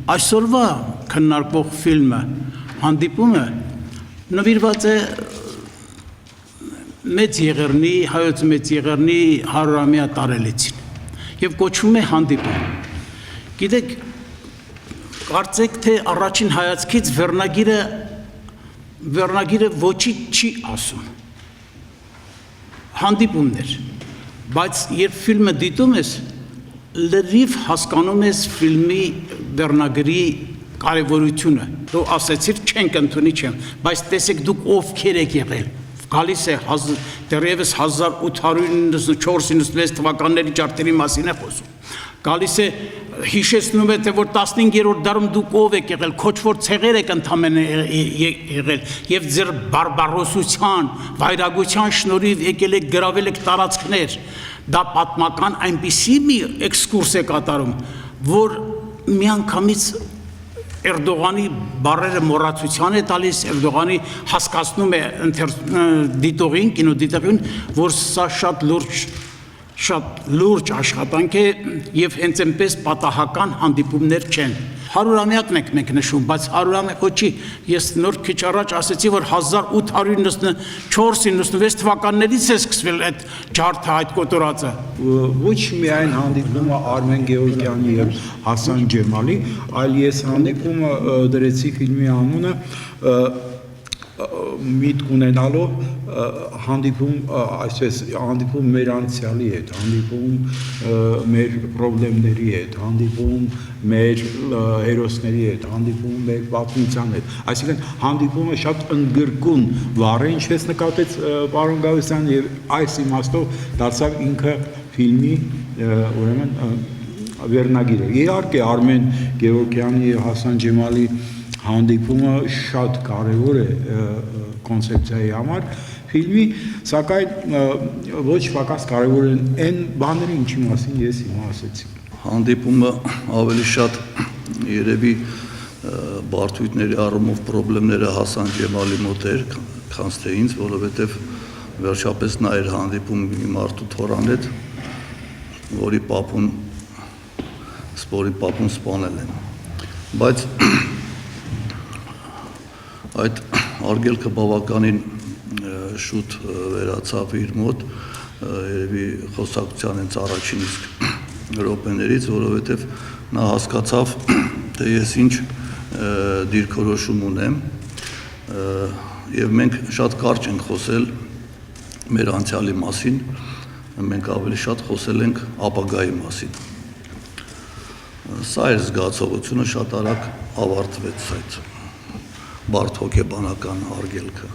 Այսօրվա քննարկվող ֆիլմը հանդիպումը նվիրված է մեծ եղեռնի, հայոց մեծ եղեռնի 100-ամյա տարելիցին եւ կոչվում է հանդիպում։ Գիտեք, կարծեք թե առաջին հայացքից վերնագիրը ոչինչ չի ասում։ Հանդիպումներ, բայց երբ ֆիլմը դիտում ես, լրիվ հասկանում ես ֆիլմի վերնագրի կարևորությունը։ Դու ասեցիր չենք ընդունի չեմ, բայց տեսեք դուք ովքեր եք եղել։ Գալիս է դեռևս 1894-96 թվականների ջարդերի մասին է խոսում։ Գալիս է հիշեցնում է թե որ 15-րդ դարում դուք ով եք եղել, քոչվոր ցեղեր եք ընդամենը եղել եւ ձեր բարբարոսության, վայրագության շնորհիվ եկել եք գրավել եք տարածքներ։ Դա պատմական այնպիսի մի էքսկուրս է կատարում, որ միանգամից Էրդողանի բառերը մոռացության է տալիս, Էրդողանի հասկացնում է դիտողին, կինոդիտողին, որ սա շատ լուրջ աշխատանք է եւ հենց այնպես պատահական հանդիպումներ չեն։ 100-ամյակն ենք մենք նշում, բայց 100-ամյակը չի։ Ես նոր քիչ առաջ ասեցի, որ 1894-96 թվականներից է սկսվել այդ ջարդը, այդ կոտորածը։ Ոչ միայն հանդիպումը Արմեն Գեորգյանի եւ Հասան Ջեմալի, այլ ես հանդիպումը դրեցի ֆիլմի անունը միտք ունենալով հանդիպում մեր անցյալի հետ, հանդիպում մեր պրոբլեմների հետ, հանդիպում մեր հերոսների հետ, հանդիպում մեր պատմության հետ։ Այսինքն հանդիպումը շատ ընդգրկուն բառ է, ինչպես նկատեց պարոն Գավեսյանը, եւ այս իմաստով դարձավ ինքը ֆիլմի ուրեմն վերնագիրը։ Իհարկե Արմեն Գեորգյանի եւ Հասան Ջեմալի հանդիպումը շատ կարևոր է կոնցեպցիայի համար ֆիլմի, սակայն ոչ պակաս կարևոր են այն բաները, ինչի մասին ես հիմա ասեցի։ Հանդիպումը ավելի շատ երևի բարդույթների առումով պրոբլեմները Հասան Ջեմալի մոտ էր, քան թե ինձ, որովհետև վերջապես նա էր հանդիպում մի մարդու թորան հետ, որի պապուն սպանել են։ Բայց այդ արգելքը բավականին շուտ վերացավ իր մոտ, երևի խոսակցության հենց առաջին իսկ րոպեներից, որովհետև նա հասկացավ, թե ես ինչ դիրքորոշում ունեմ, եւ մենք շատ կարճ ենք խոսել մեր անցյալի մասին, մենք ավելի շատ խոսել ենք ապագայի մասին։ Սա էր զգացողությունը, շատ արագ ավարտվեց այդ բարդ հոգեբանական արգելքը։